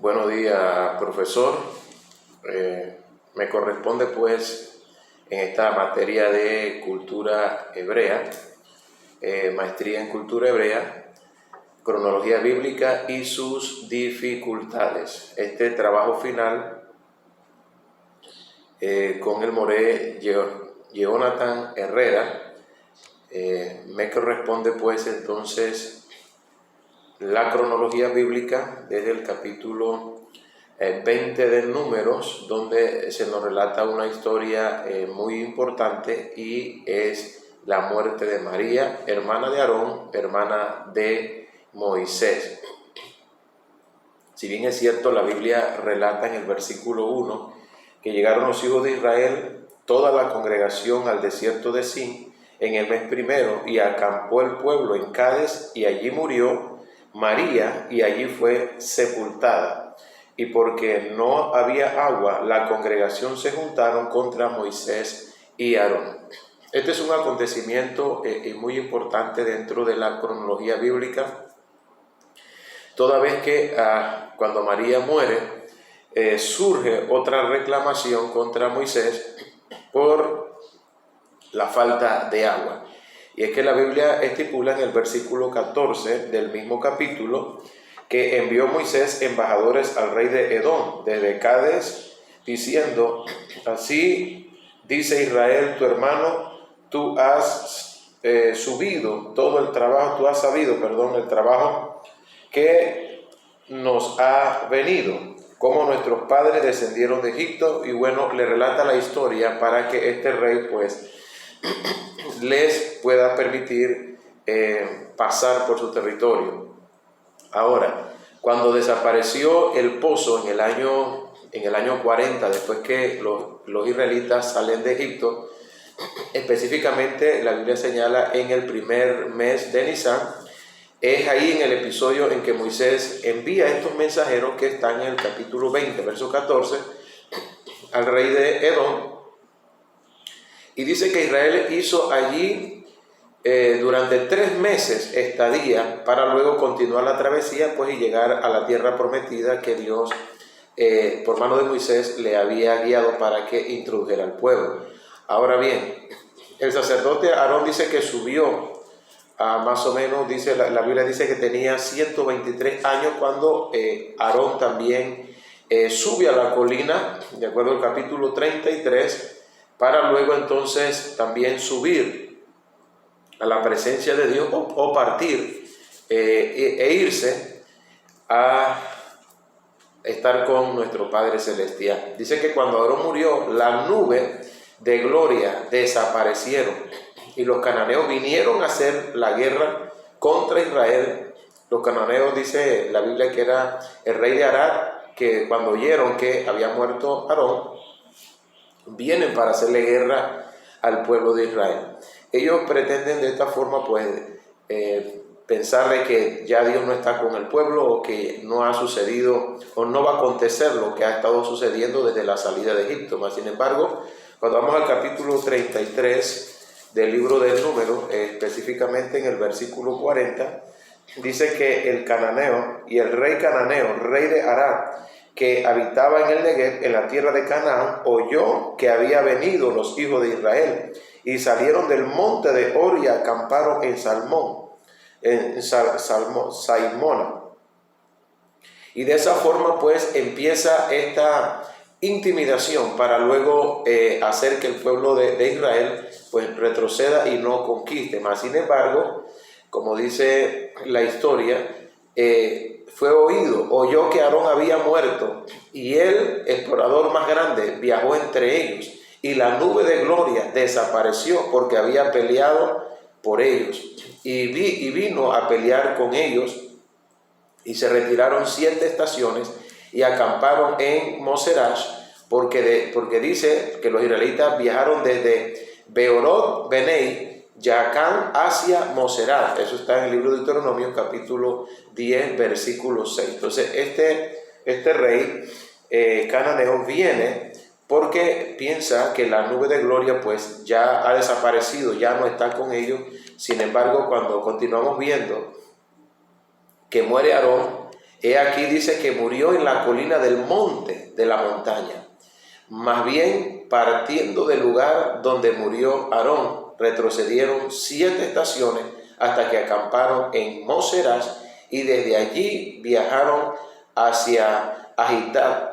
Buenos días, profesor. Me corresponde pues en esta materia de cultura hebrea, maestría en cultura hebrea, cronología bíblica y sus dificultades. Este trabajo final con el moré Jonathan Herrera me corresponde pues entonces la cronología bíblica desde el capítulo 20 de Números, donde se nos relata una historia muy importante y es la muerte de María, hermana de Aarón, hermana de Moisés. Si bien es cierto, la Biblia relata en el versículo 1 que llegaron los hijos de Israel, toda la congregación al desierto de Sin en el mes primero, y acampó el pueblo en Cades, y allí murió María, y allí fue sepultada. Y porque no había agua, la congregación se juntaron contra Moisés y Aarón. Este es un acontecimiento muy importante dentro de la cronología bíblica, toda vez que cuando María muere, surge otra reclamación contra Moisés por la falta de agua. Y es que la Biblia estipula en el versículo 14 del mismo capítulo que envió Moisés embajadores al rey de Edom desde Cades, diciendo: así dice Israel tu hermano, tú has sabido el trabajo que nos ha venido, como nuestros padres descendieron de Egipto. Y bueno, le relata la historia para que este rey pues les pueda permitir pasar por su territorio. Ahora, cuando desapareció el pozo en el año 40, después que los israelitas salen de Egipto, específicamente la Biblia señala en el primer mes de Nisan, es ahí en el episodio en que Moisés envía a estos mensajeros que están en el capítulo 20, verso 14, al rey de Edom, y dice que Israel hizo allí durante 3 meses estadía para luego continuar la travesía pues y llegar a la tierra prometida que Dios por mano de Moisés le había guiado para que introdujera al pueblo. Ahora bien, el sacerdote Aarón dice que subió a más o menos, dice la Biblia dice que tenía 123 años cuando Aarón también sube a la colina, de acuerdo al capítulo 33, para luego entonces también subir a la presencia de Dios o partir e irse a estar con nuestro Padre Celestial. Dice que cuando Aarón murió, la nube de gloria desaparecieron y los cananeos vinieron a hacer la guerra contra Israel. Los cananeos, dice la Biblia, que era el rey de Arad, que cuando oyeron que había muerto Aarón, vienen para hacerle guerra al pueblo de Israel. Ellos pretenden de esta forma pues pensar de que ya Dios no está con el pueblo, o que no ha sucedido o no va a acontecer lo que ha estado sucediendo desde la salida de Egipto. Mas, sin embargo, cuando vamos al capítulo 33 del libro del Número, específicamente en el versículo 40, dice que el cananeo y el rey cananeo, rey de Arad, que habitaba en el Negev, en la tierra de Canaán, oyó que había venido los hijos de Israel y salieron del monte de Or y acamparon en Salmona. Y de esa forma pues empieza esta intimidación para luego hacer que el pueblo de Israel pues retroceda y no conquiste. Mas, sin embargo, como dice la historia, oyó que Aarón había muerto, y el explorador más grande viajó entre ellos, y la nube de gloria desapareció porque había peleado por ellos, y vino a pelear con ellos, y se retiraron 7 estaciones y acamparon en Moserash, porque dice que los israelitas viajaron desde Beorot Benei Yacán hacia Moserat. Eso está en el libro de Deuteronomio capítulo 10 versículo 6. Entonces este rey cananeo viene porque piensa que la nube de gloria pues ya ha desaparecido, ya no está con ellos. Sin embargo, cuando continuamos viendo que muere Aarón, He aquí dice que murió en la colina del monte de la montaña. Más bien, partiendo del lugar donde murió Aarón, retrocedieron 7 estaciones hasta que acamparon en Moseras, y desde allí viajaron hacia Agitad.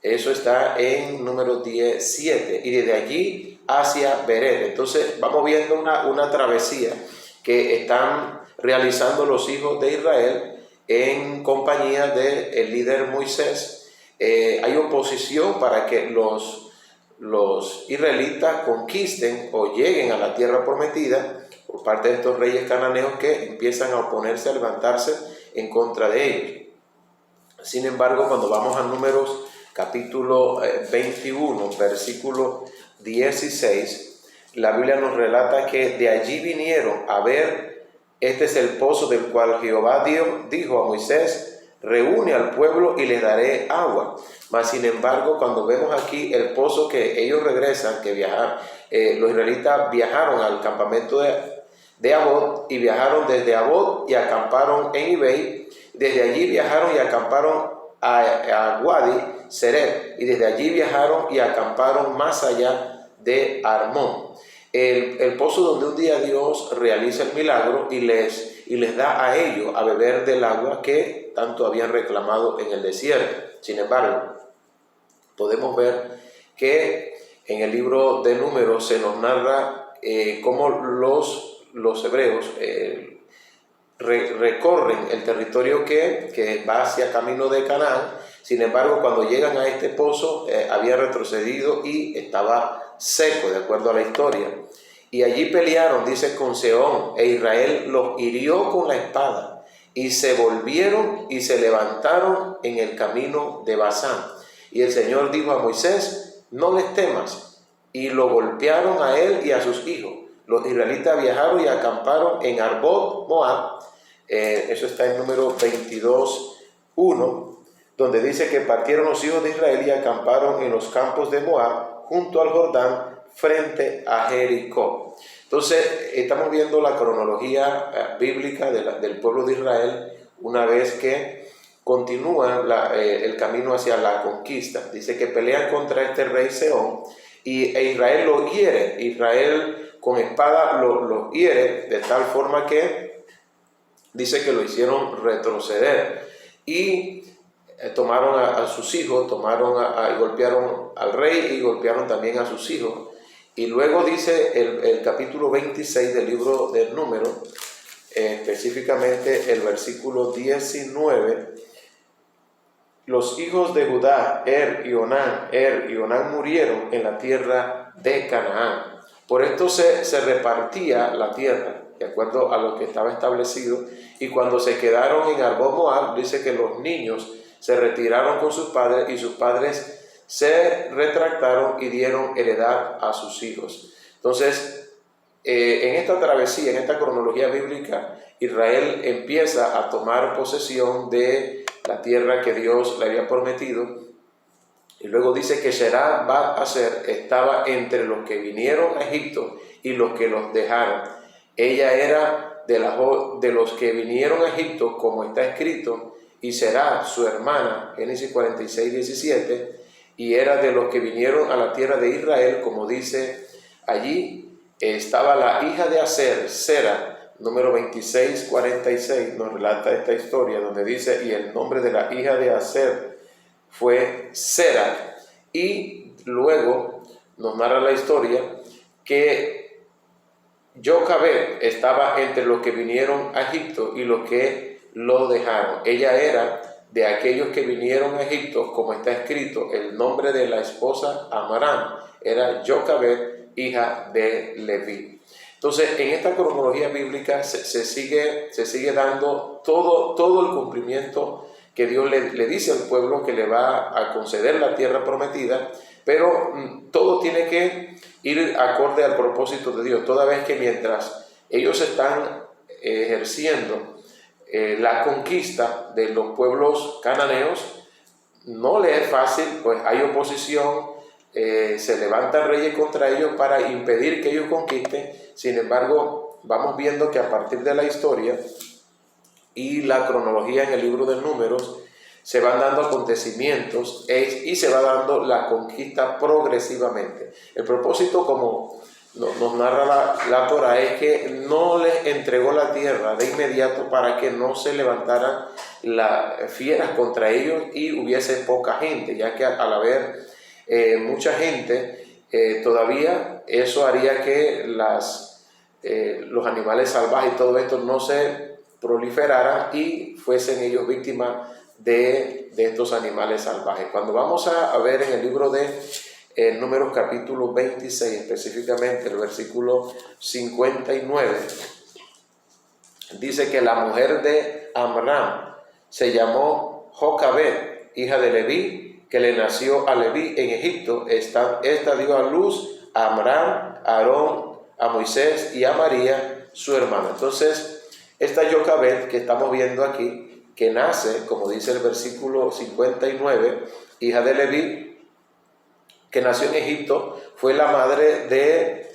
Eso está en número 17. Y desde allí hacia Beret. Entonces vamos viendo una travesía que están realizando los hijos de Israel en compañía del líder Moisés. Hay oposición para que los israelitas conquisten o lleguen a la tierra prometida por parte de estos reyes cananeos que empiezan a oponerse, a levantarse en contra de ellos. Sin embargo, cuando vamos a Números capítulo 21, versículo 16, la Biblia nos relata que de allí vinieron a ver, este es el pozo del cual Jehová dijo a Moisés, reúne al pueblo y les daré agua. Mas sin embargo, cuando vemos aquí el pozo que ellos regresan, que los israelitas viajaron al campamento de Abod, y viajaron desde Abod y acamparon en Ibei. Desde allí viajaron y acamparon a Wadi Seret, y desde allí viajaron y acamparon más allá de Armón, el pozo donde un día Dios realiza el milagro y les da a ellos a beber del agua que tanto habían reclamado en el desierto. Sin embargo, podemos ver que en el libro de Números se nos narra cómo los hebreos recorren el territorio que va hacia camino de Canaán. Sin embargo, cuando llegan a este pozo, había retrocedido y estaba seco, de acuerdo a la historia. Y allí pelearon, dice, con Sehón, e Israel los hirió con la espada, y se volvieron y se levantaron en el camino de Basán. Y el Señor dijo a Moisés, no les temas, y lo golpearon a él y a sus hijos. Los israelitas viajaron y acamparon en Arbot, Moab. Eso está en número 22:1, donde dice que partieron los hijos de Israel y acamparon en los campos de Moab, junto al Jordán, frente a Jericó. Entonces, estamos viendo la cronología bíblica del pueblo de Israel una vez que continúa el camino hacia la conquista. Dice que pelean contra este rey Sehón e Israel lo hiere. Israel con espada lo hiere de tal forma que dice que lo hicieron retroceder y tomaron a sus hijos, y golpearon al rey y golpearon también a sus hijos. Y luego dice el capítulo 26 del libro del Número, específicamente el versículo 19, los hijos de Judá, Er y Onán murieron en la tierra de Canaán. Por esto se repartía la tierra de acuerdo a lo que estaba establecido, y cuando se quedaron en Arbot Moab, dice que los niños se retiraron con sus padres y sus padres se retractaron y dieron heredad a sus hijos. Entonces, en esta travesía, en esta cronología bíblica, Israel empieza a tomar posesión de la tierra que Dios le había prometido. Y luego dice que Será Bat Aser estaba entre los que vinieron a Egipto y los que los dejaron. Ella era de los que vinieron a Egipto, como está escrito, y Será su hermana, Génesis 46:17, y era de los que vinieron a la tierra de Israel, como dice allí. Estaba la hija de Aser, Sera, número 26:46, nos relata esta historia donde dice, y el nombre de la hija de Aser fue Sera. Y luego nos narra la historia que Jocabed estaba entre los que vinieron a Egipto y los que lo dejaron. Ella era de aquellos que vinieron a Egipto, como está escrito, el nombre de la esposa Amaram era Jocabed, hija de Leví. Entonces, en esta cronología bíblica se sigue dando todo el cumplimiento que Dios le dice al pueblo que le va a conceder la tierra prometida, pero todo tiene que ir acorde al propósito de Dios, toda vez que mientras ellos están ejerciendo la conquista de los pueblos cananeos, no le es fácil, pues hay oposición, se levantan reyes contra ellos para impedir que ellos conquisten. Sin embargo, vamos viendo que a partir de la historia y la cronología en el libro de Números, se van dando acontecimientos y se va dando la conquista progresivamente. El propósito, como nos narra la Torah, es que no les entregó la tierra de inmediato para que no se levantaran las fieras contra ellos y hubiese poca gente, ya que al haber mucha gente, todavía eso haría que los animales salvajes y todo esto no se proliferaran y fuesen ellos víctimas de estos animales salvajes. Cuando vamos a ver en el libro de Números capítulo 26, específicamente el versículo 59, dice que la mujer de Amram se llamó Jocabed, hija de Leví, que le nació a Leví en Egipto. Esta dio a luz a Amram, a Aarón, a Moisés y a María, su hermana. Entonces, esta Jocabed que estamos viendo aquí, que nace, como dice el versículo 59, hija de Leví, que nació en Egipto, fue la madre de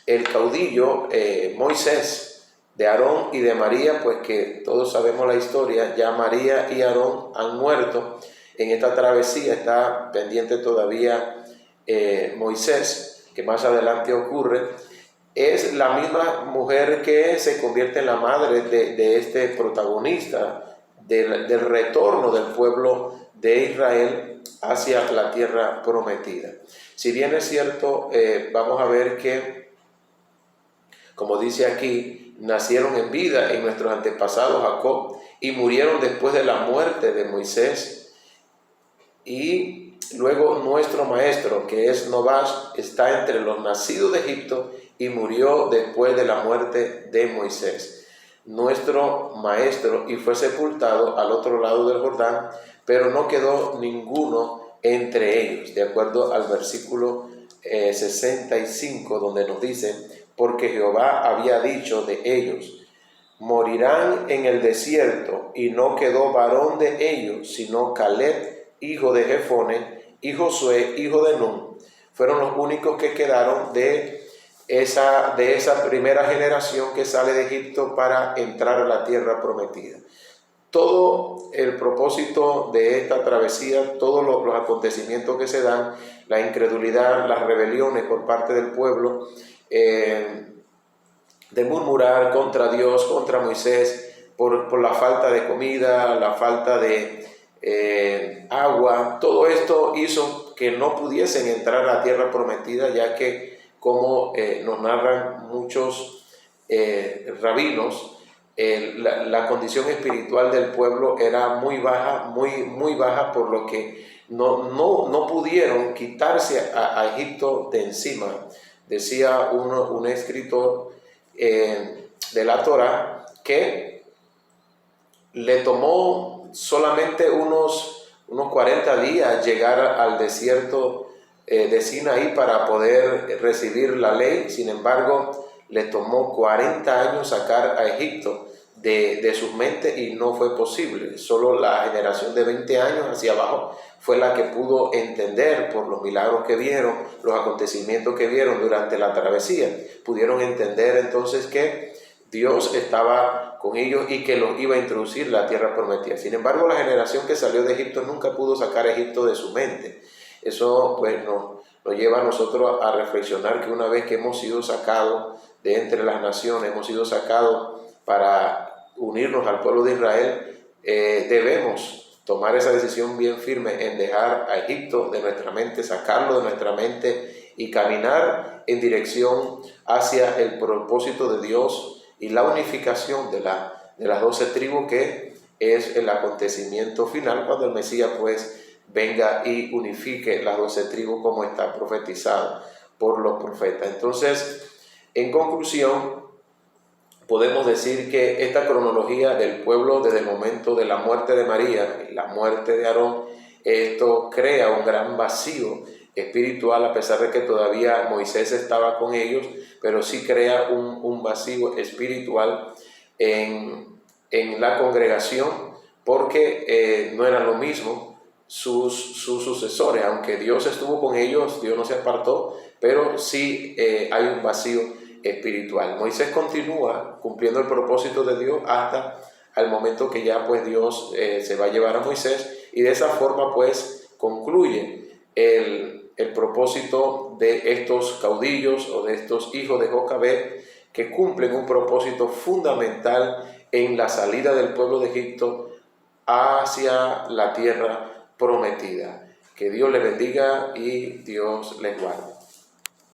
el caudillo Moisés, de Aarón y de María, pues que todos sabemos la historia. Ya María y Aarón han muerto. En esta travesía está pendiente todavía Moisés, que más adelante ocurre. Es la misma mujer que se convierte en la madre de este protagonista del retorno del pueblo de Israel hacia la tierra prometida. Si bien es cierto, vamos a ver que, como dice aquí, nacieron en vida en nuestros antepasados Jacob y murieron después de la muerte de Moisés. Y luego nuestro maestro, que es Nobash, está entre los nacidos de Egipto y murió después de la muerte de Moisés. Nuestro maestro, y fue sepultado al otro lado del Jordán, pero no quedó ninguno entre ellos, de acuerdo al versículo 65, donde nos dice: porque Jehová había dicho de ellos, morirán en el desierto, y no quedó varón de ellos, sino Caleb, hijo de Jefone, y Josué, hijo de Nun. Fueron los únicos que quedaron de esa primera generación que sale de Egipto para entrar a la tierra prometida. Todo el propósito de esta travesía, todos los acontecimientos que se dan, la incredulidad, las rebeliones por parte del pueblo, de murmurar contra Dios, contra Moisés, por la falta de comida, la falta de agua, todo esto hizo que no pudiesen entrar a la tierra prometida, ya que, como nos narran muchos rabinos, la condición espiritual del pueblo era muy baja, muy baja, por lo que no pudieron quitarse a Egipto de encima. Decía un escritor de la Torah que le tomó solamente unos 40 días llegar al desierto de Sinaí para poder recibir la ley. Sin embargo, le tomó 40 años sacar a Egipto de sus mentes y no fue posible. Solo la generación de 20 años hacia abajo fue la que pudo entender, por los milagros que vieron, los acontecimientos que vieron durante la travesía. Pudieron entender entonces que Dios estaba con ellos y que los iba a introducir la tierra prometida. Sin embargo, la generación que salió de Egipto nunca pudo sacar a Egipto de su mente. Eso pues nos lleva a nosotros a reflexionar que una vez que hemos sido sacados de entre las naciones, hemos sido sacados para unirnos al pueblo de Israel, debemos tomar esa decisión bien firme en dejar a Egipto de nuestra mente, sacarlo de nuestra mente y caminar en dirección hacia el propósito de Dios y la unificación de las 12 tribus, que es el acontecimiento final cuando el Mesías pues venga y unifique las 12 tribus como está profetizado por los profetas. Entonces, en conclusión, podemos decir que esta cronología del pueblo desde el momento de la muerte de María y la muerte de Aarón, esto crea un gran vacío espiritual, a pesar de que todavía Moisés estaba con ellos, pero sí crea un vacío espiritual en la congregación, porque no era lo mismo sus sucesores. Aunque Dios estuvo con ellos, Dios no se apartó, pero sí hay un vacío espiritual. Moisés continúa cumpliendo el propósito de Dios hasta el momento que ya pues Dios se va a llevar a Moisés Y de esa forma pues concluye el propósito de estos caudillos o de estos hijos de Jocabed, que cumplen un propósito fundamental en la salida del pueblo de Egipto hacia la tierra prometida. Que Dios les bendiga y Dios les guarde.